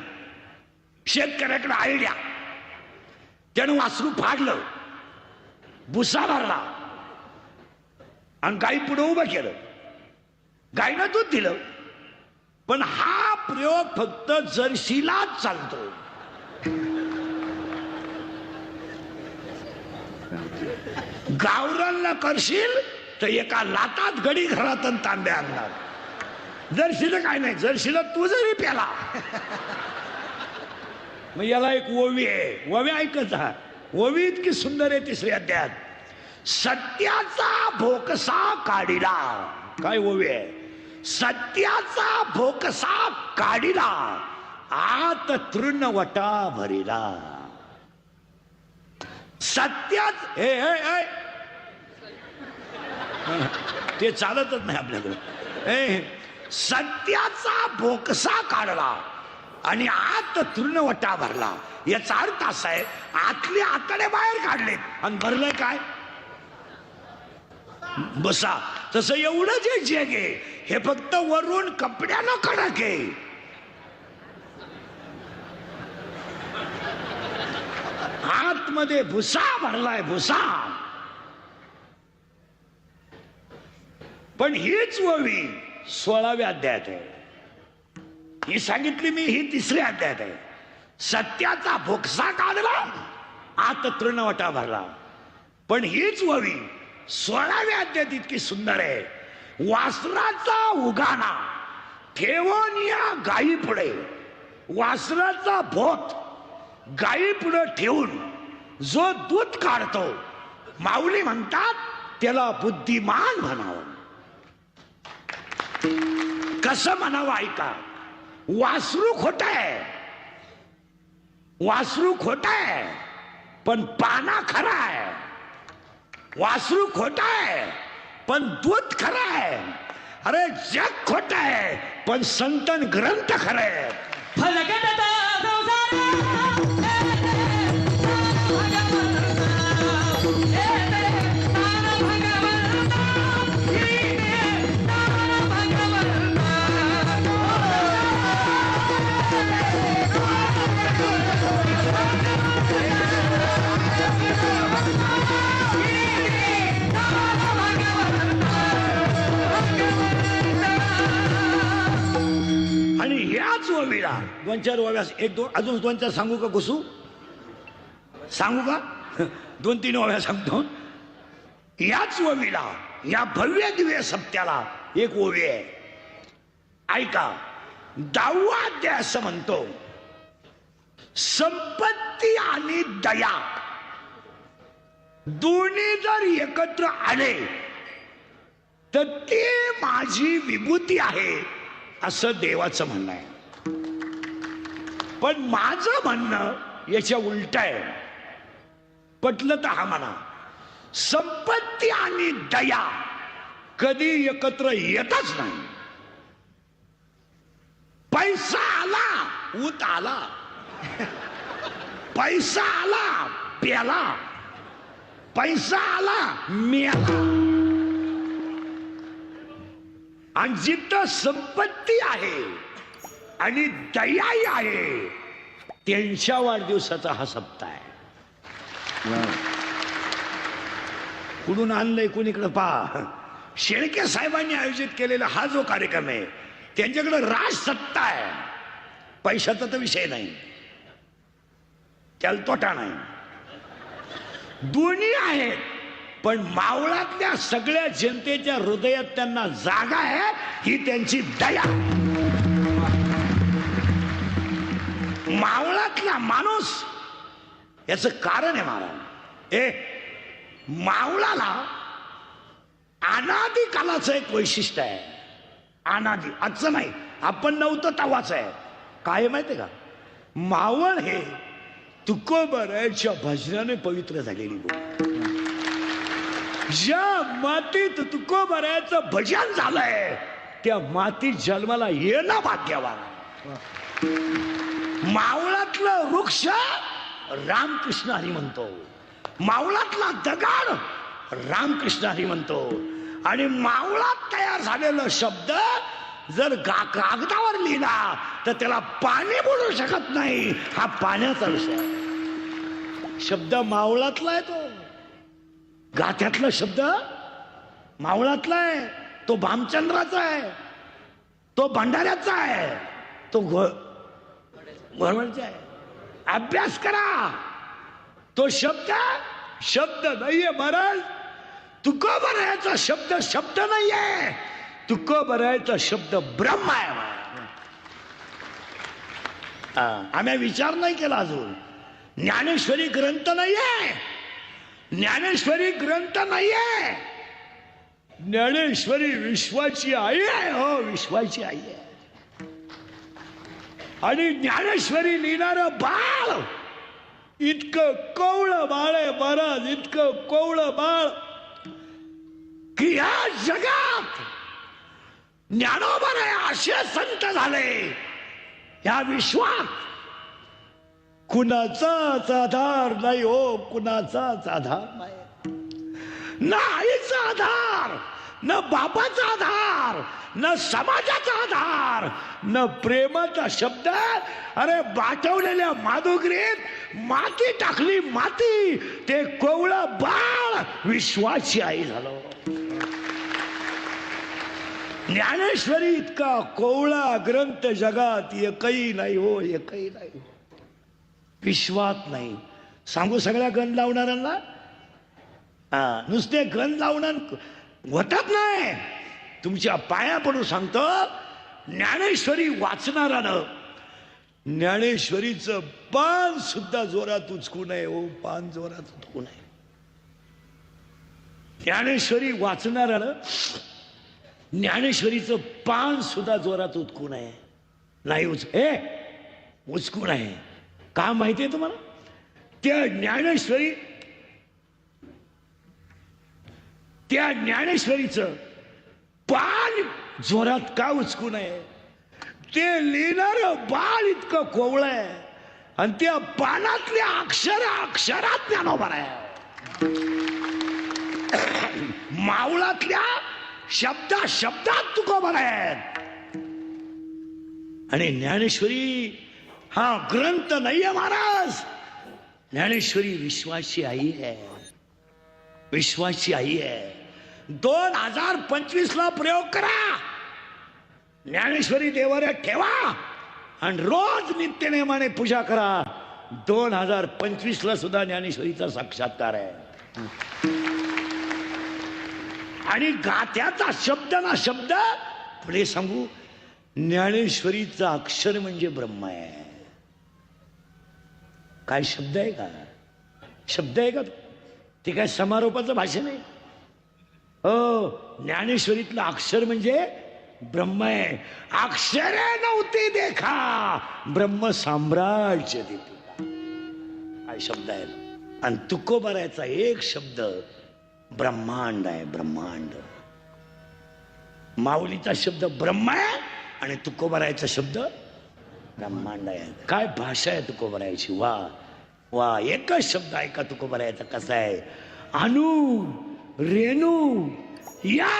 शेतकऱ्याकडे आयडिया, त्यानं वासरू फाडलं, भुसा भरला आणि गाई पुढे उभं केलं. गायनं दूध दिलं. पण हा प्रयोग फक्त जर्सीलाच चालतो. गावरानला करशील तर एका लातात गडी घरात तांबे आणणार. जर्सीला काय नाही, जर्सीला तू जरी प्याला. मग याला एक ओवी आहे, ओवी ऐकत जा. ओवी इतकी सुंदर आहे 3ऱ्या अध्यायात. सत्याचा भोकसा काढिला. काय ओवी आहे? सत्याचा भोकसा काढिला, आत तृणवटा भरिला. सत्याच ते चालतच नाही आपल्याकडे. सत्याचा भोकसा काढला आणि आत तृणवटा भरला. याचा अर्थ असा आहे, आतले आतडे बाहेर काढलेत आणि भरलंय काय? बसा. तसं एवढं जे जग आहे हे फक्त वरून कपड्यानं कडक आहे. आतमध्ये भुसा भरलाय, भुसा. पण हीच ओवी 16व्या अध्यायात आहे. ही सांगितली मी, ही 3ऱ्या अध्यायात आहे. सत्याचा भोकसा काढला, आत तृणवटा भरला. पण हीच ओवी 16व्या अध्यायात इतकी सुंदर आहे. वासराचा उगाना ठेवून या गायी पुढे. वासराचा भोत गायी पुढे ठेवून जो दूध काढतो, माऊली म्हणतात त्याला बुद्धिमान म्हणावं. कसं म्हणावं ऐका. वासरू खोट आहे, वासरू खोट आहे पण पाना खरा आहे. वासरू खोट आहे पण दूध खरं आहे. अरे जग खोट आहे पण संतन ग्रंथ खरं आहे. आणि ह्याच ओवीला 2-4 ओव्या, 1-2 अजून 2-4 सांगू का? घुसू सांगू का? 2-3 ओव्या सांगतो. याच ओवीला, या भव्य दिव्य सप्त्याला एक ओवी आहे, ऐका. 10वा अध्याय असं म्हणतो, संपत्ती आणि दया दोन्ही जर एकत्र आले तर ते माझी विभूती आहे असं देवाचं म्हणणं आहे. पण माझं म्हणणं याच्या उलट आहे. पटलं तर हा म्हणा. संपत्ती आणि दया कधी एकत्र येतच नाही. पैसा आला ऊत आला, पैसा आला प्याला, पैसा आला मेला. आणि जिथं संपत्ती आहे आणि दयाही आहे त्यांच्या वाढदिवसाचा हा सप्ताह आहे. कुठून आणलंय कुणीकडे पहा. शेळके साहेबांनी आयोजित केलेला हा जो कार्यक्रम आहे त्यांच्याकडे राजसत्ता आहे. पैशाचा तर विषय नाही, त्याला तोटा नाही, दोन्ही आहेत. पण मावळातल्या सगळ्या जनतेच्या हृदयात त्यांना जागा आहे ही त्यांची दया. मावळातला माणूस याच कारण आहे महाराज. मावळाला अनादी कालाचं एक वैशिष्ट्य आहे. अनादी आजचं नाही, आपण नव्हतं तवाच आहे. काय माहितीये का, मावळ हे तुकोबरायच्या भजनाने पवित्र झालेली गोष्ट. ज्या मातीत तुकोबरायचं भजन झालंय त्या मातीत जन्माला येणं भाग्यवान. मावळातलं वृक्ष रामकृष्ण हरी म्हणतो, मावळातला दगड रामकृष्ण हरी म्हणतो. आणि मावळात तयार झालेला शब्द जर कागदावर लिहिला तर त्याला पाणी बोलू शकत नाही. हा पाण्याचा विषय. शब्द मावळातला आहे, तो गाथ्यातला शब्द मावळातला आहे, तो भामचंद्राचा आहे, तो भंडाऱ्याचा आहे, तो घोरवडचा आहे. अभ्यास करा. तो शब्द नाहीये महाराज. तुकोबरायचा शब्द शब्द नाहीये. तुकोबरायचा शब्द ब्रह्म आहे. आम्ही विचार नाही केला अजून. ज्ञानेश्वरी ग्रंथ नाहीये, ज्ञानेश्वरी ग्रंथ नाहीये. ज्ञानेश्वरी विश्वाची आई आहे. हो, विश्वाची आई आहे. आणि ज्ञानेश्वरी लिहिणारं बाळ इतकं कवळं बाळ आहे महाराज, इतकं कवळं बाळ की या जगात ज्ञानोबा असे संत झाले या विश्वात कुणाचाच आधार नाही. हो, कुणाचाच आधार नाही. न आईचा आधार, न बापाचा आधार, न समाजाचा आधार, न प्रेमाचा शब्द. अरे बाटवलेल्या माधुगरीत माती टाकली, माती. ते कोवळं बाळ विश्वाची आई झालं. ज्ञानेश्वरी इतका कोवळा ग्रंथ जगात एकही नाही. हो, एकही नाही. विश्वात नाही. सांगू सगळ्या गण लावणाऱ्यांना, नुसते गण लावणार होतात नाही. तुमच्या पाया पडून सांगतो, ज्ञानेश्वरी वाचणारानं ज्ञानेश्वरीचं पान सुद्धा जोरात उचकू नये. हो, पान जोरात उचकू नये. ज्ञानेश्वरी वाचणारानं ज्ञानेश्वरीचं पान सुद्धा जोरात उचकू नये. नाही उचकू नये. का माहितीये तुम्हाला? त्या ज्ञानेश्वरीचं पान जोरात का उचकू नये? ते लिहिणारं बाळ इतकं कोवळं आहे आणि त्या पानातल्या अक्षरात ज्ञानोबा आहे. मावळातल्या शब्दात तुकोबा आहेत. आणि ज्ञानेश्वरी हा ग्रंथ नाहीये महाराज. ज्ञानेश्वरी विश्वाची आई आहे. विश्वाची आई आहे. 2025 ला प्रयोग करा. ज्ञानेश्वरी देवाऱ्यात ठेवा आणि रोज नित्यनेमाने पूजा करा. 2025 ला सुद्धा ज्ञानेश्वरीचा साक्षात्कार आहे. आणि गाथ्याचा शब्द ना शब्द पुढे सांगू, ज्ञानेश्वरीचा अक्षर म्हणजे ब्रह्म आहे. काय शब्द आहे का? शब्द आहे का? ते काय समारोपाचं भाषण आहे? हो, ज्ञानेश्वरीतलं अक्षर म्हणजे ब्रह्म आहे. अक्षरे नव्हती देखा ब्रह्म साम्राज्य देते. काय शब्द आहेत. आणि तुकोबारायचा एक शब्द ब्रह्मांड आहे. ब्रह्मांड. माऊलीचा शब्द ब्रह्म आहे आणि तुकोबारायचा शब्द ब्रह्मांड आहे. काय भाषा आहे तुकोबारायची. वा वा. एकच शब्द आहे का तुकोबारायचा कसा आहे. अनु रेणू या.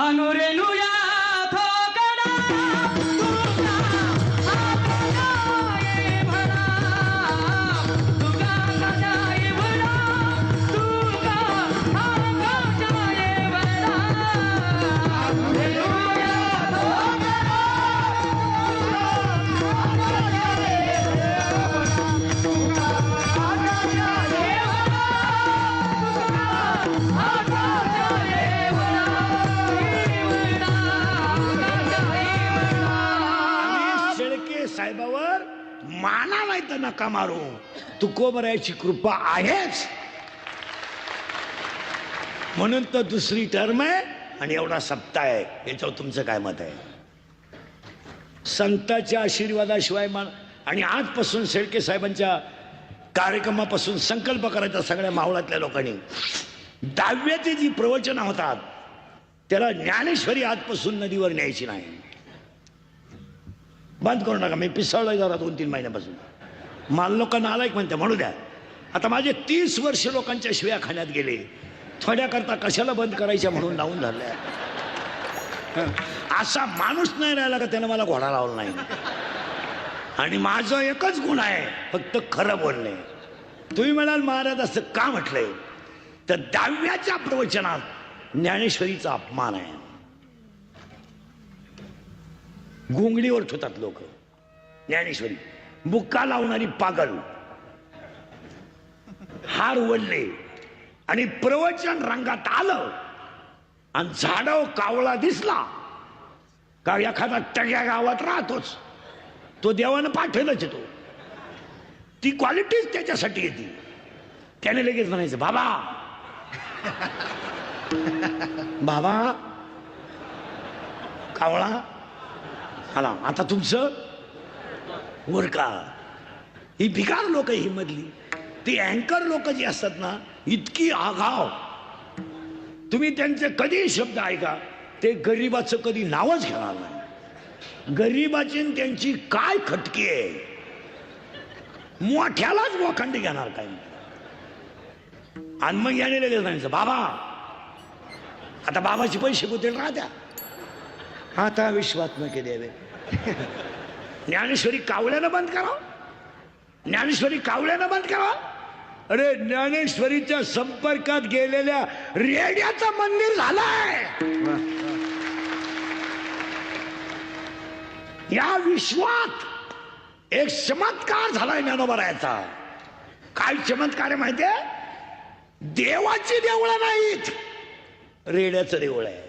अनु रेणू या साहेबावर माना नाही तर नका मारू. तुकोबारायची कृपा आहेच म्हणून तर दुसरी टर्म आहे आणि एवढा सप्ताह आहे. याच्यावर तुमचं काय मत आहे. संतांच्या आशीर्वादाशिवाय आणि आजपासून शेळके साहेबांच्या कार्यक्रमापासून संकल्प करायचा सगळ्या मावळातल्या लोकांनी. 10वीची जी प्रवचनं होतात त्याला ज्ञानेश्वरी आजपासून नदीवर न्यायची नाही. बंद करू नका. मी पिसळलोय जरा 2-3 महिन्यापासून. मला लोकांना आलायक म्हणते म्हणू द्या. आता माझे 30 वर्ष लोकांच्या शिव्या खाण्यात गेले. थोड्या करता कशाला बंद करायच्या म्हणून लावून धरल्या. असा माणूस नाही राहिला का त्यानं मला घोडा लावला नाही. आणि माझं एकच गुण आहे फक्त खरं बोलणे. तुम्ही म्हणाल महाराज असं का म्हटलंय तर 10व्याच्या प्रवचनात ज्ञानेश्वरीचा अपमान आहे. गुंगडीवर ठेवतात लोक ज्ञानेश्वरी. बुक्का लावणारी पागल. हार वडले आणि प्रवचन रंगात आलं आणि झाडाव कावळा दिसला का एखादा टग्या गावात राहतोच तो देवानं पाठवलंच येतो. ती क्वालिटीच त्याच्यासाठी येते. त्याने लगेच म्हणायचं बाबा बाबा कावळा आला आता तुमचं वर का. ही भिकार लोक ही मधली ती अँकर लोक जी असतात ना इतकी आगाव. तुम्ही त्यांचे कधी शब्द ऐका ते गरीबाचं कधी नावच घेणार नाही. गरीबाची त्यांची काय खटकी आहे. मोठ्यालाच मोखंडी घेणार काय. आणि मग याने लगेच म्हणायचं बाबा आता बाबाचे पैसे कुठे राहत्या. आता विश्वात्मक द्यावे. ज्ञानेश्वरी कावळ्यानं बंद करा. ज्ञानेश्वरी कावळ्यानं बंद करा. अरे ज्ञानेश्वरीच्या संपर्कात गेलेल्या रेड्याचं मंदिर झालंय. या विश्वात एक चमत्कार झालाय ज्ञानोबारायाचा. काय चमत्कार आहे माहितीये. देवाची देवळं नाहीत रेड्याचं देऊळ आहे.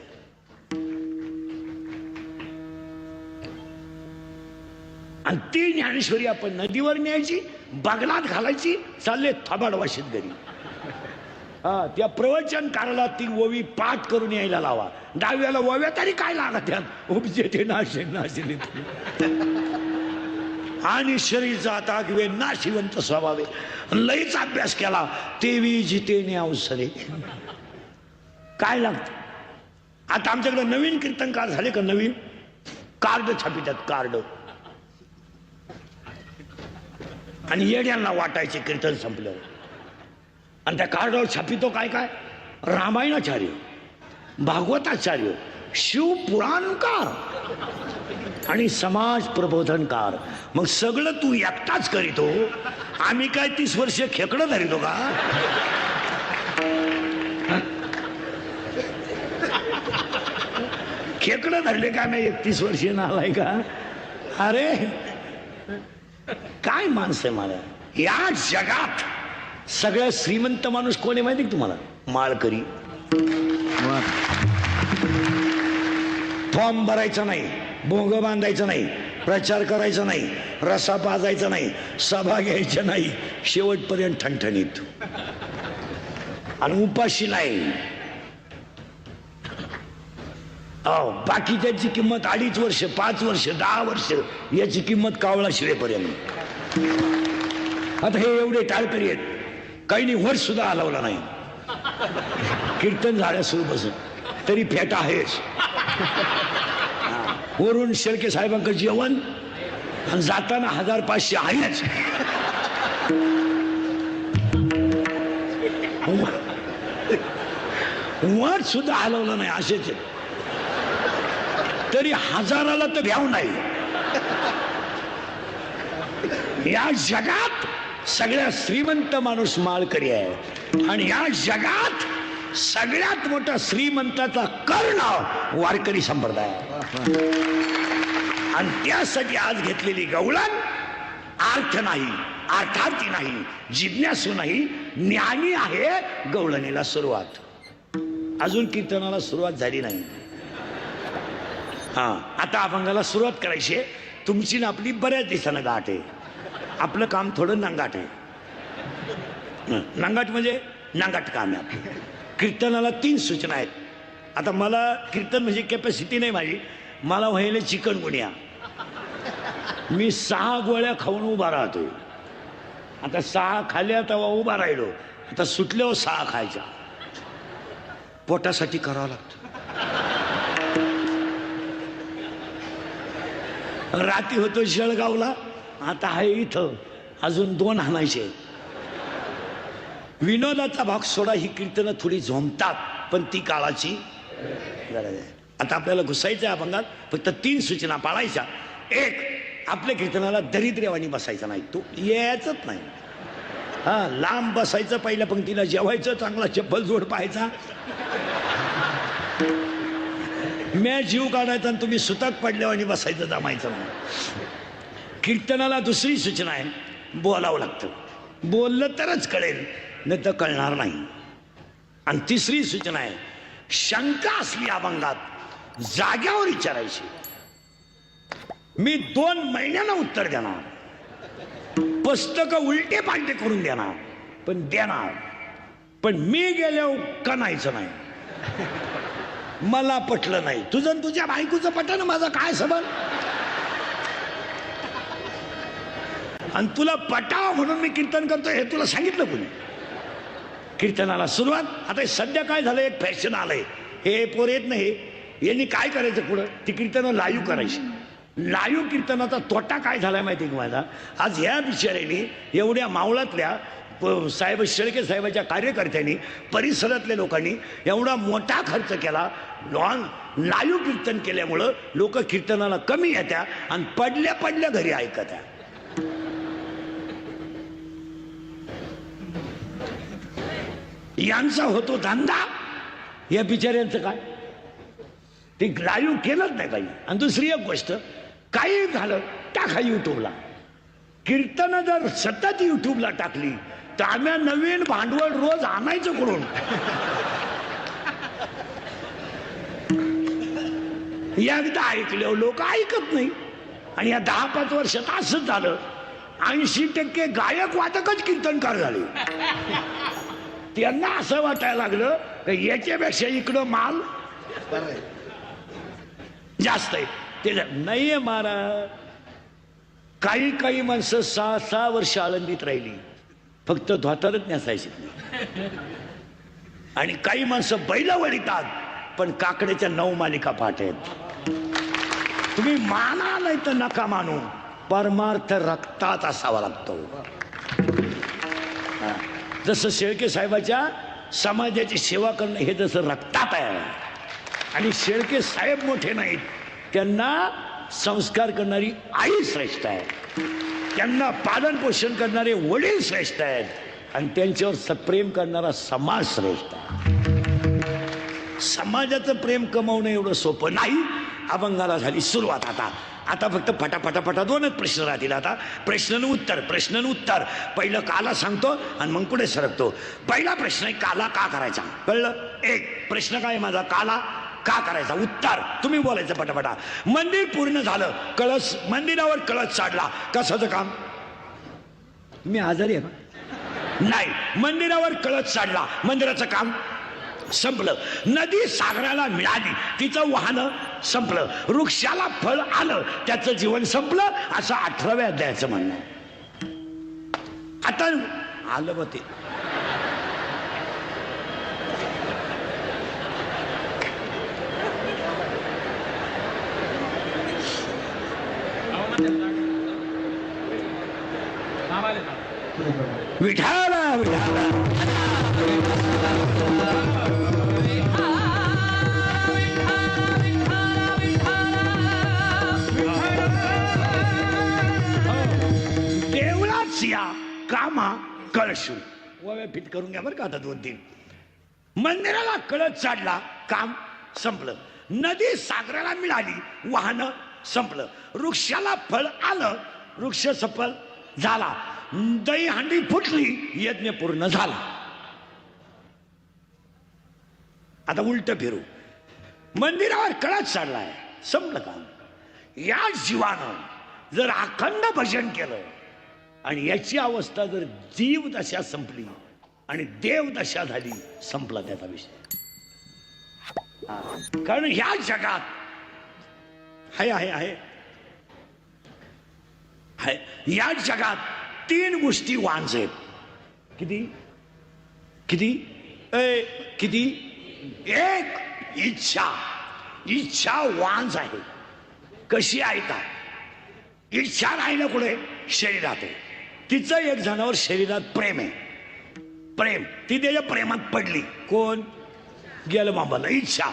आणि ती ज्ञानेश्वरी आपण नदीवर न्यायची बगलात घालायची चालले थबाड वाशीत घरी. हा त्या प्रवचनकाराला ती ओवी पाठ करून यायला लावा. 10व्याला ओव्या तरी काय लागत त्यात उपजे ते नाशे नाशिले आणि शरीर जाता किंवा नाशिवंत स्वभावे लईच अभ्यास केला तेवी जितेने अवसरे. काय लागत. आता आमच्याकडे नवीन कीर्तनकार झाले का नवीन कार्ड छापितात कार्ड आणि येड्यांना वाटायचे कीर्तन संपलं. आणि त्या कार्डावर छापितो काय काय रामायणाचार्य भागवताचार्य शिवपुराणकार आणि समाज प्रबोधनकार. मग सगळं तू एकटाच करीतो. आम्ही काय 30 वर्ष खेकडं धरितो का. खेकडं धरले का मी 31 वर्षीय नालाय का. अरे काय माणसं आहे. मला या जगात सगळ्यात श्रीमंत माणूस कोण आहे माहिती तुम्हाला. माळकरी. फॉर्म भरायचा नाही, भोंग बांधायचं नाही, प्रचार करायचा नाही, रसा पाजायचा नाही, सभा घ्यायच्या नाही, शेवटपर्यंत ठणठणीत आणि उपाशी नाही. बाकी त्याची किंमत 2.5 वर्ष 5 वर्ष 10 वर्ष याची किंमत कावळा शिवेपर्यंत. आता हे एवढे टाळकरी आहेत, काही वर्ष सुद्धा हलवला नाही. कीर्तन झाल्या सुरू बसून तरी फेटा आहेच. वरून शेळके साहेबांकडे जेवण आणि जाताना 1500 आहेच. वर सुद्धा हलवलं नाही असेच. तरी 1000ला तर भ्याव नाही. या जगात सगळ्यात श्रीमंत माणूस माळकरी आहे आणि या जगात सगळ्यात मोठा श्रीमंताचा कर्ण वारकरी संप्रदाय. आणि त्यासाठी आज घेतलेली गवळण अर्थ नाही, अर्थार्थी नाही, जिज्ञासू नाही, ज्ञानी आहे. गवळणीला सुरुवात, अजून कीर्तनाला सुरुवात झाली नाही. आता अभंगाला सुरुवात करायची आहे. तुमची ना आपली बऱ्याच दिवसानं गाठ आहे. आपलं काम थोडं नांगाट आहे. नांगाट म्हणजे नांगाट काम आहे आपलं. कीर्तनाला 3 सूचना आहेत. आता मला कीर्तन म्हणजे कॅपॅसिटी नाही माझी. मला व्हायला चिकनगुनिया. मी 6 गोळ्या खाऊन उभा राहतोय. आता 6 खाल्ल्या तेव्हा उभा राहिलो. आता सुटल्यावर 6 खायच्या. पोटासाठी करावं लागतं. रात्री होतो जळगावला, आता आहे इथं. अजून 2 हाणायचे. विनोदाचा भाग सोडा, ही कीर्तनं थोडी झोंबतात, पण ती काळाची गरज आहे. आता आपल्याला घुसायचं आहे अभंगात. फक्त 3 सूचना पाळायच्या. 1, आपल्या कीर्तनाला दरिद्र्यवानी बसायचं नाही. तो यायचंच नाही. लांब बसायचं, पहिल्या पंक्तीला जेवायचं, चांगला चप्पल जोड पाहायचा. म्या जीव काढायचा आणि तुम्ही सुतात पडल्यावानी बसायचं, जमायचं नाही. कीर्तनाला 2री सूचना आहे, बोलावं लागतं. बोललं तरच कळेल, नाही तर कळणार नाही. आणि 3री सूचना आहे, शंका असली अभंगात जाग्यावर विचारायची. मी 2 महिन्यानं उत्तर देणार. पुस्तकं उलटे पालटे करून देणार, पण देणार. पण मी गेल्यावर कणायचं नाही. मला पटलं नाही, तुझं तुझ्या बायकोचं पटलं, माझा काय संबंध. आणि तुला पटावं म्हणून मी कीर्तन करतो हे तुला सांगितलं कोणी. कीर्तनाला सुरुवात. आता सध्या काय झालं, एक फॅशन आलंय. हे पोर येत नाही, यांनी काय करायचं पुढं, ती कीर्तनं लाईव्ह करायची. लाईव्ह कीर्तनाचा तोटा काय झालाय माहिती का माझा. आज ह्या बिचाऱ्यांनी एवढ्या मावळातल्या साहेब शेळके साहेबाच्या कार्यकर्त्यांनी, परिसरातल्या लोकांनी एवढा मोठा खर्च केला. लाईव्ह कीर्तन केल्यामुळं लोक कीर्तनाला कमी येत्या आणि पडल्या पडल्या घरी ऐकत्या. यांचा होतो धंदा, या बिचाऱ्यांचं काय. ते लाईव्ह केलंच नाही काही. आणि 2री एक गोष्ट, काही झालं टाका युट्यूबला. कीर्तन जर सतत युट्यूबला टाकली तर आम्ही नवीन भांडवल रोज आणायचं करून. एकदा ऐकल्यावर लोक ऐकत नाही. आणि या 10-5 वर्षात असंच झालं. 80% गायक वादकच कीर्तनकार झाले. त्यांना असं वाटायला लागलं की याच्यापेक्षा इकडं माल जास्त आहे. ते नाहीये महाराज. काही माणसं 6 वर्ष आळंदीत राहिली, फक्त धोतरच नेसायची. आणि काही माणसं बैल वळीतात, पण काकड्याच्या 9 मालिका पाठ आहेत. तुम्ही माना नाही तर नका मानू, परमार्थ रक्तात असावा लागतो. जसं शेळके साहेबाच्या समाजाची सेवा करणं हे जसं रक्तात आहे. आणि शेळके साहेब मोठे नाहीत, त्यांना संस्कार करणारी आई श्रेष्ठ आहे. त्यांना पालन पोषण करणारे वडील श्रेष्ठ आहेत. आणि त्यांच्यावर सप्रेम करणारा समाज श्रेष्ठ आहे. समाजाचं प्रेम कमावणं एवढं सोपं नाही. अभंगाला झाली सुरुवात. आता फक्त फटाफटा 2च प्रश्न राहतील. आता प्रश्न उत्तर. पहिलं काला सांगतो आणि मग पुढे सरकतो. पहिला प्रश्न आहे, काला का करायचा. कळलं. 1 प्रश्न काय माझा, काला का करायचा. उत्तर तुम्ही बोलायचं पटापटा. मंदिर पूर्ण झालं, कळस मंदिरावर कळस चढला, कशाचं काम. मी आजारी आहे नाही. मंदिरावर कळस चढला, मंदिराचं काम संपलं. नदी सागराला मिळाली, तिचं वाहन संपलं. वृक्षाला फळ आलं, त्याचं जीवन संपलं. असं 18व्या अध्यायाचं म्हणणं. आता आलं बघ ते. विठाला विठाला देवळाच या कामा कळशू वव्या फिट करून घ्या बरं का आता 2-3. मंदिराला कळस चाडला काम संपलं. नदी सागराला मिळाली वाहनं संपलं. वृक्षाला फळ आलं वृक्ष सफल झाला. दही हांडी फुटली यज्ञ पूर्ण झाला. आता उलट फिरू. मंदिरावर कळस चाडलाय संपलं काम. या जीवानं जर अखंड भजन केलं आणि याची अवस्था जर जीव दशा संपली आणि देव दशा झाली संपला त्याचा विषय. कारण ह्या जगात आहे आहे आहे आहे या जगात 3 गोष्टी वांज आहेत. किती किती किती? एक इच्छा. इच्छा वांज आहे. कशी आहे का? इच्छा नाही ना कुठे शरीरात आहे. तिचं एक जणावर शरीरात प्रेम आहे. प्रेम ती त्याच्या प्रेमात पडली. कोण? गेलं बाबाला. इच्छा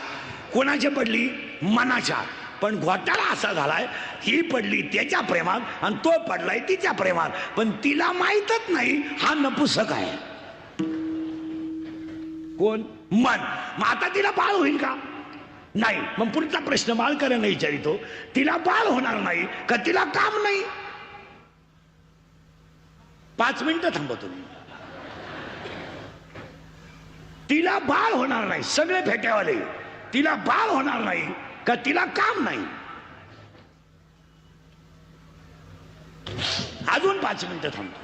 कोणाच्या पडली? मनाच्या. पण घोटाळा असा झालाय ही पडली त्याच्या प्रेमात आणि तो पडलाय तिच्या प्रेमात. पण तिला माहीतच नाही हा नपुसक आहे. कोण? मन. मग आता तिला बाळ होईल का? नाही. मग पुढचा प्रश्न मालकऱ्यांना विचारितो तिला बाळ होणार नाही का तिला काम नाही? 5 मिनिटं थांबा तुम्ही. तिला बाळ होणार नाही सगळे फेट्यावाले. तिला बाळ होणार नाही का तिला काम नाही? अजून 5 मिनिटं थांबतो.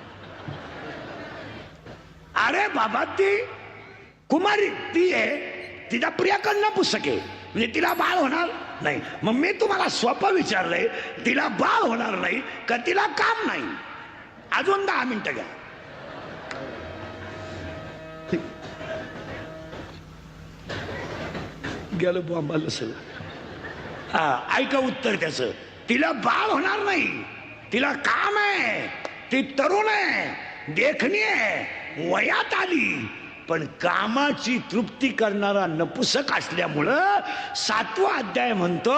अरे बाबा ती कुमारी ती आहे तिचा प्रियकन्या पुस्तक आहे म्हणजे तिला बाळ होणार नाही. मग मी तुम्हाला सोपं विचारलंय तिला बाळ होणार नाही का तिला काम नाही? अजून 10 मिनिटं घ्या. गेलं बॉम्बाला सगळं. ऐका उत्तर त्याचं. तिला बाळ होणार नाही तिला काम आहे. ती तरुण आहे देखणी आहे वयात आली पण कामाची तृप्ती करणारा नपुसक असल्यामुळं 7वा अध्याय म्हणतो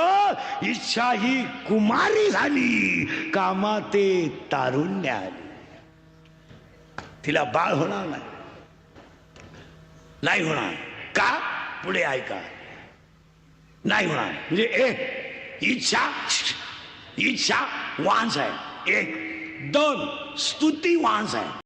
इच्छा ही कुमारी झाली कामा ते तारुण्य आली. तिला बाळ होणार नाही. नाही होणार का? पुढे ऐका. नाही होणार म्हणजे इच्छा इच्छा वांज आहे. 1 2 स्तुती वांज आहे.